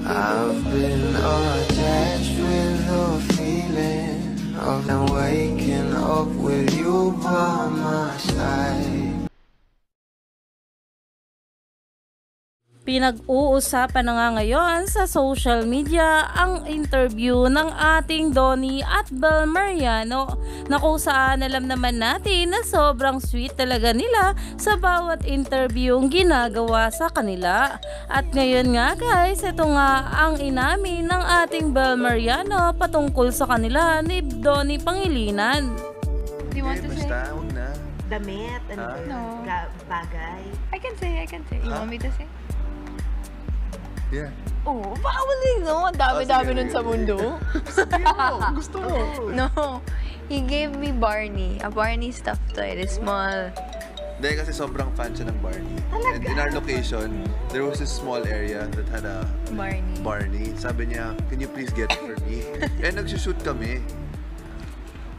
I've been attached with the feeling of now waking up with you by my side. Pinag-uusapan na nga ngayon sa social media ang interview ng ating Donnie at Bel Mariano na kung saan alam naman natin na sobrang sweet talaga nila sa bawat interview ang ginagawa sa kanila. At ngayon nga guys, ito nga ang inamin ng ating Bel Mariano patungkol sa kanila ni Donnie Pangilinan. Do you want to say? Basta, huwag na. Damit, ano ba yun? No. Bagay. I can say. You want me to say? Yeah. Oh, bawal eh, no? Ang dami-dami nun sa mundo. Sabihin mo, gusto mo. No. He gave me Barney. A Barney stuffed toy. It's small. Hindi, kasi sobrang fan siya ng Barney. And in our location, there was this small area that had a Barney. Sabi niya, can you please get it for me? Eh, nagsushoot kami.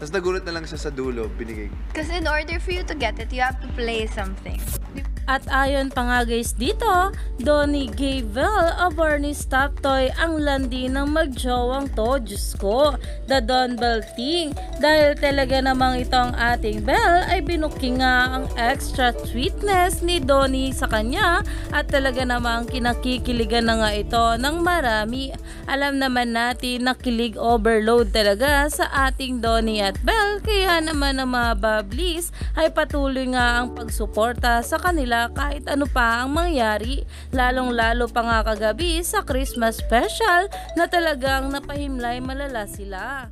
Tapos nagulat na lang siya sa dulo, binigay. Because in order for you to get it, you have to play something. At ayon pa nga guys dito, Donnie gave Bel a Barney stuffed toy ang landi ng magjowang to. Diyos ko, the Don Bell thing. Dahil talaga namang itong ating Bel ay binuking nga ang extra sweetness ni Donnie sa kanya at talaga namang kinakikiligan na nga ito ng marami. Alam naman natin na kilig overload talaga sa ating Donnie at Bel, kaya naman ang mga Bablis ay patuloy nga ang pagsuporta sa kanila kahit ano pa ang mangyari, lalong-lalo pa nga kagabi sa Christmas special na talagang napahimlay malala sila.